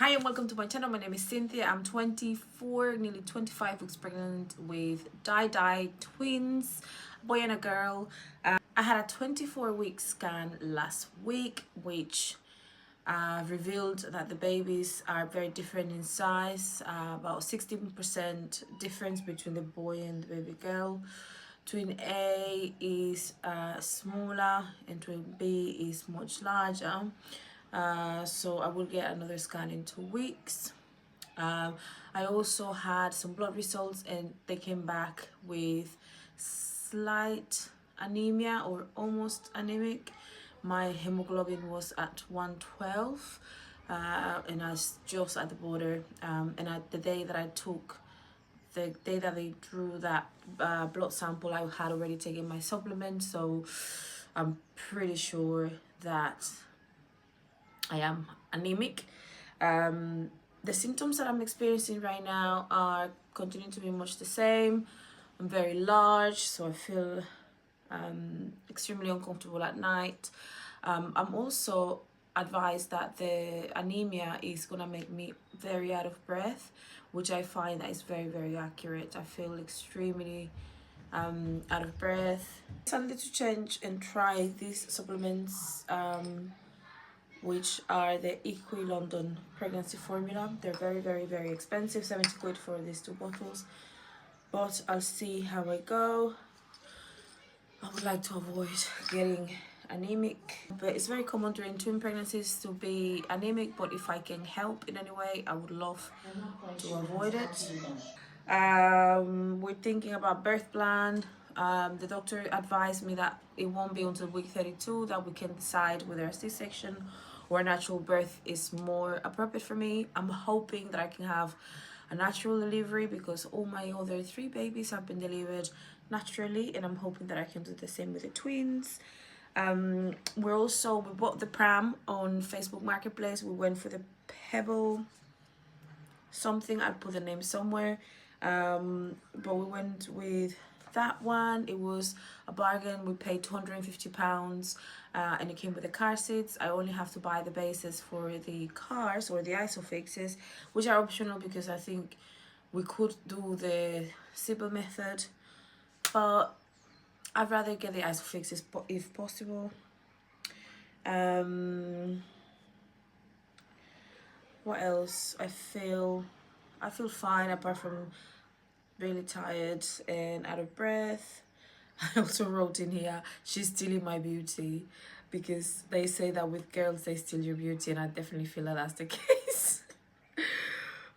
Hi and welcome to my channel. My name is Cynthia. I'm 24, nearly 25 weeks pregnant with twins, a boy and a girl. I had a 24-week scan last week, which revealed that the babies are very different in size, about 16% difference between the boy and the baby girl. Twin A is smaller and twin B is much larger. So I will get another scan in 2 weeks. I also had some blood results and they came back with slight anemia or almost anemic. My hemoglobin was at 112 and I was just at the border. The day that I took the day that they drew that blood sample, I had already taken my supplement, so I'm pretty sure that I am anemic. The symptoms that I'm experiencing right now are continuing to be much the same. I'm very large, so I feel extremely uncomfortable at night. I'm also advised that the anemia is gonna make me very out of breath, which I find that is very, very accurate. I feel extremely out of breath. I decided to change and try these supplements, which are the Equi London pregnancy formula. They're very, very, very expensive, 70 quid for these 2 bottles, but I'll see how I go. I would like to avoid getting anemic, but it's very common during twin pregnancies to be anemic, but if I can help in any way, I would love to avoid it. We're thinking about birth plan. The doctor advised me that it won't be until week 32 that we can decide whether a C-section or a natural birth is more appropriate for me. I'm hoping that I can have a natural delivery because all my other 3 babies have been delivered naturally, and I'm hoping that I can do the same with the twins. We bought the pram on Facebook Marketplace. We went for the Pebble something, I'll put the name somewhere, but we went with that one. It was a bargain. We paid £250 and it came with the car seats. I only have to buy the bases for the cars or the isofixes, which are optional because I think we could do the Sybil method, but I'd rather get the isofixes if possible. What else? I feel fine apart from really tired and out of breath. I also wrote in here, she's stealing my beauty, because they say that with girls they steal your beauty, and I definitely feel like that's the case.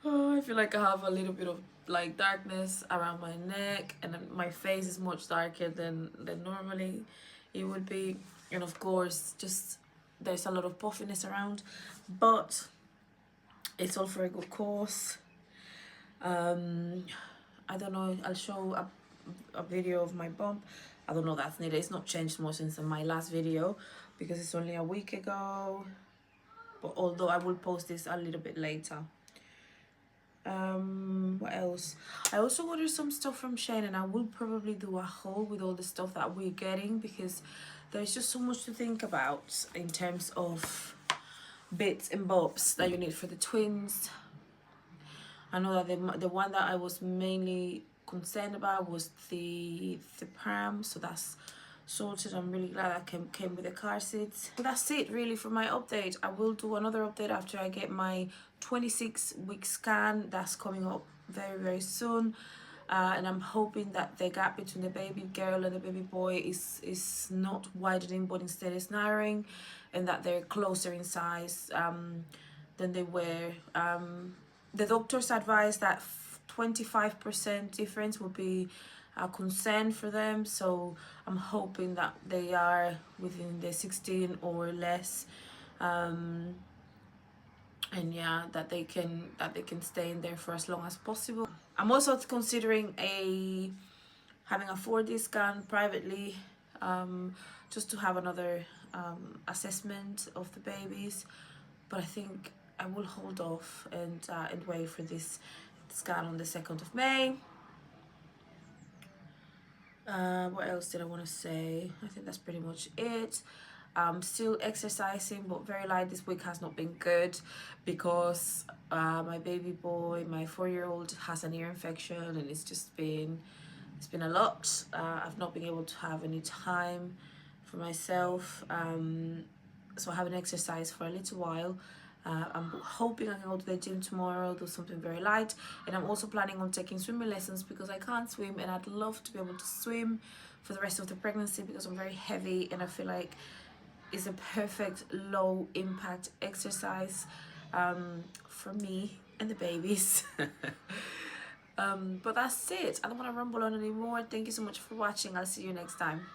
Oh, I feel like I have a little bit of like darkness around my neck, and my face is much darker than normally it would be, and of course just there's a lot of puffiness around, but it's all for a good cause. I don't know, I'll show a video of my bump. I don't know, that's needed. It's not changed much since my last video because it's only a week ago, but although I will post this a little bit later. What else? I also ordered some stuff from Shein, and I will probably do a haul with all the stuff that we're getting because there's just so much to think about in terms of bits and bobs that you need for the twins. I know that the one that I was mainly concerned about was the pram, so that's sorted. I'm really glad that came with the car seats. So that's it really for my update. I will do another update after I get my 26-week scan. That's coming up very, very soon. And I'm hoping that the gap between the baby girl and the baby boy is not widening, but instead is narrowing, and that they're closer in size than they were. The doctors advised that 25% difference would be a concern for them, so I'm hoping that they are within the 16 or less, and yeah, that they can stay in there for as long as possible. I'm also considering having a 4D scan privately, just to have another assessment of the babies, but I think I will hold off and wait for this scan on the 2nd of May. What else did I want to say? I think that's pretty much it. Still exercising, but very light. This week has not been good because my baby boy, my 4-year-old, has an ear infection, and it's been a lot. I've not been able to have any time for myself, so I haven't exercised for a little while. I'm hoping I can go to the gym tomorrow, do something very light, and I'm also planning on taking swimming lessons because I can't swim, and I'd love to be able to swim for the rest of the pregnancy because I'm very heavy, and I feel like it's a perfect low impact exercise for me and the babies. But that's it. I don't want to rumble on anymore. Thank you so much for watching. I'll see you next time.